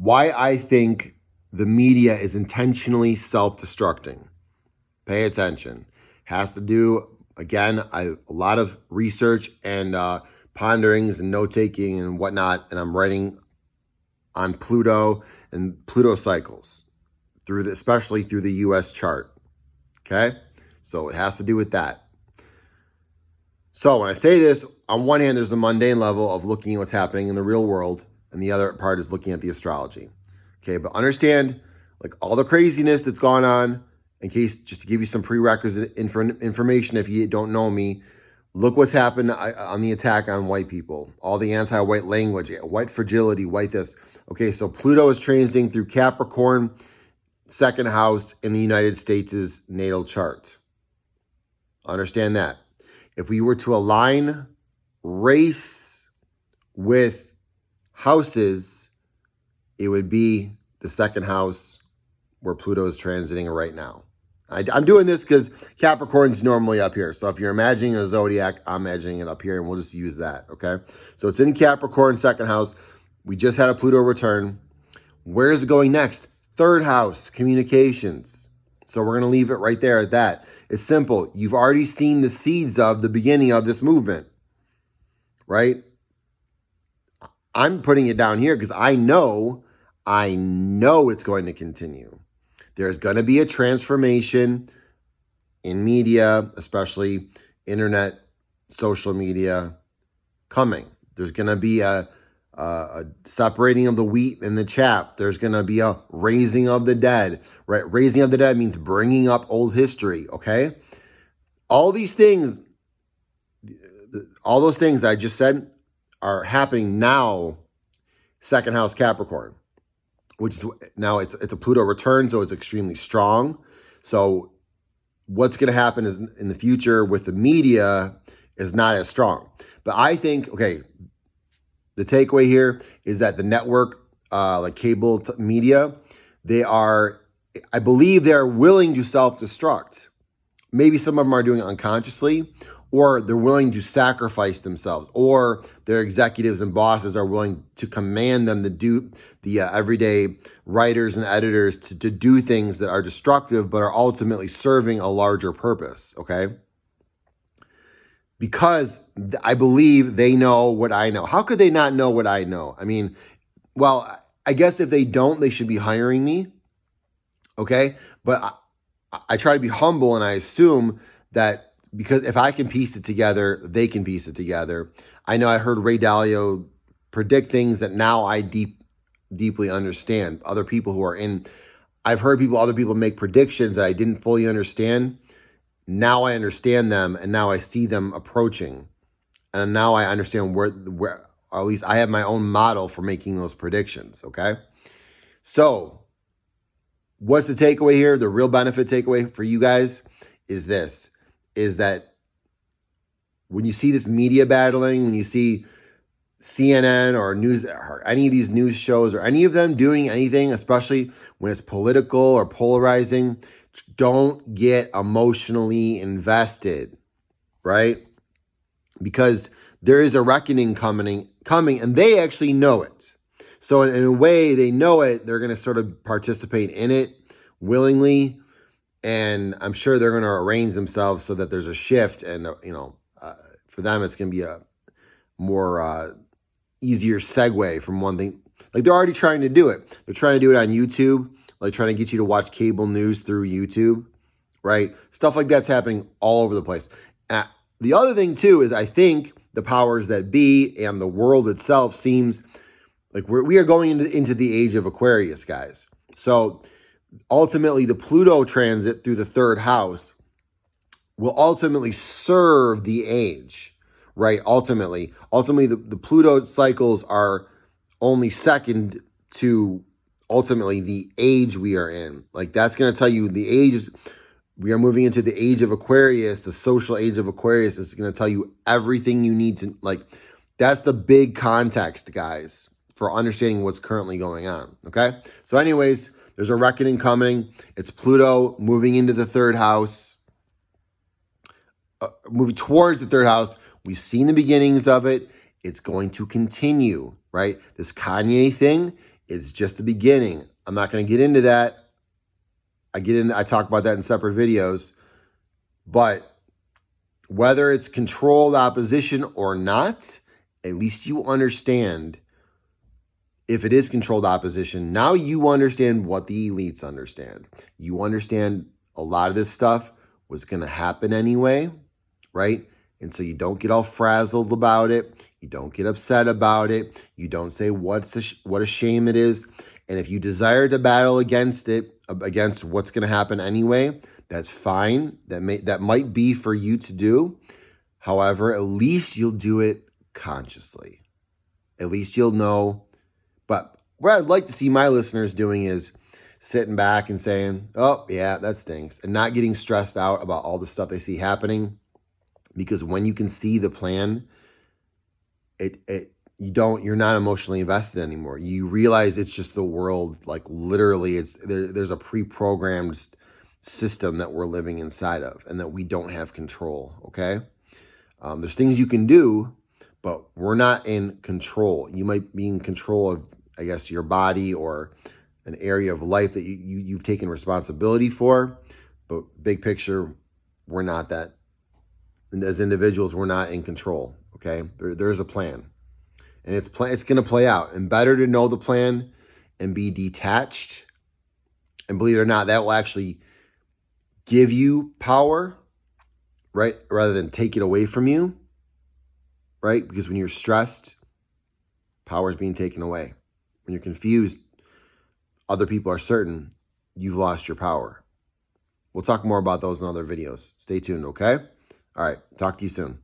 why I think the media is intentionally self-destructing. Pay attention. Has to do, again, a lot of research and ponderings and note-taking and whatnot, and I'm writing on Pluto and Pluto cycles, especially through the U.S. chart, okay? So it has to do with that. So when I say this, on one hand, there's the mundane level of looking at what's happening in the real world, and the other part is looking at the astrology. Okay, but understand, like, all the craziness that's gone on, in case, just to give you some prerequisite information if you don't know me, look what's happened on the attack on white people, all the anti-white language, white fragility, white this. Okay, so Pluto is transiting through Capricorn, second house in the United States' natal chart. Understand that. If we were to align race with houses, it would be the second house where Pluto is transiting right now. I'm doing this because Capricorn's normally up here. So if you're imagining a zodiac, I'm imagining it up here, and we'll just use that, okay? So it's in Capricorn, second house. We just had a Pluto return. Where is it going next? Third house, communications. So we're going to leave it right there at that. It's simple. You've already seen the seeds of the beginning of this movement, right? I'm putting it down here because I know it's going to continue. There's going to be a transformation in media, especially internet, social media, coming. There's going to be a separating of the wheat and the chaff. There's going to be a raising of the dead, right? Raising of the dead means bringing up old history, okay? All these things, all those things I just said are happening now, second house Capricorn, which is now it's a Pluto return, so it's extremely strong. So what's going to happen is in the future with the media is not as strong. But I think, okay, the takeaway here is that the network, like cable media, I believe they're willing to self-destruct. Maybe some of them are doing it unconsciously, or they're willing to sacrifice themselves, or their executives and bosses are willing to command them to do the everyday writers and editors to do things that are destructive, but are ultimately serving a larger purpose, okay? Because I believe they know what I know. How could they not know what I know? I mean, well, I guess if they don't, they should be hiring me, okay? But I try to be humble, and I assume that because if I can piece it together, they can piece it together. I know I heard Ray Dalio predict things that now I deeply understand. Other people who are I've heard other people make predictions that I didn't fully understand. Now I understand them, and now I see them approaching. And now I understand where at least I have my own model for making those predictions, okay? So what's the takeaway here? The real benefit takeaway for you guys is this, is that when you see this media battling, when you see CNN or news or any of these news shows or any of them doing anything, especially when it's political or polarizing, don't get emotionally invested, right? Because there is a reckoning coming, and they actually know it. So in a way, they know it. They're going to sort of participate in it willingly, and I'm sure they're going to arrange themselves so that there's a shift. And for them, it's going to be a more easier segue from one thing. Like, they're already trying to do it. They're trying to do it on YouTube, like trying to get you to watch cable news through YouTube, right? Stuff like that's happening all over the place. The other thing, too, is I think the powers that be and the world itself seems like we are going into the age of Aquarius, guys. So ultimately, the Pluto transit through the third house will ultimately serve the age, right? Ultimately, the Pluto cycles are only second to ultimately the age we are in. Like, that's going to tell you the age. We are moving into the age of Aquarius. The social age of Aquarius is going to tell you everything you need to, like, that's the big context, guys, for understanding what's currently going on, okay? So anyways, there's a reckoning coming. It's Pluto moving into the third house, moving towards the third house. We've seen the beginnings of it. It's going to continue, right? This Kanye thing It's just the beginning. I'm not going to get into that. I talk about that in separate videos. But whether it's controlled opposition or not, at least you understand. If it is controlled opposition, now you understand what the elites understand. You understand a lot of this stuff was going to happen anyway, right? And so you don't get all frazzled about it. You don't get upset about it. You don't say what a shame it is. And if you desire to battle against it, against what's going to happen anyway, that's fine. That might be for you to do. However, at least you'll do it consciously. At least you'll know. But what I'd like to see my listeners doing is sitting back and saying, oh, yeah, that stinks, and not getting stressed out about all the stuff they see happening. Because when you can see the plan, you're not emotionally invested anymore. You realize it's just the world, like literally there's a pre-programmed system that we're living inside of and that we don't have control, okay? There's things you can do, but we're not in control. You might be in control of, I guess, your body or an area of life that you've taken responsibility for, but big picture, we're not that. And as individuals, we're not in control, okay? There is a plan, and it's going to play out. And better to know the plan and be detached. And believe it or not, that will actually give you power, right? Rather than take it away from you, right? Because when you're stressed, power is being taken away. When you're confused, other people are certain, you've lost your power. We'll talk more about those in other videos. Stay tuned, okay? All right, talk to you soon.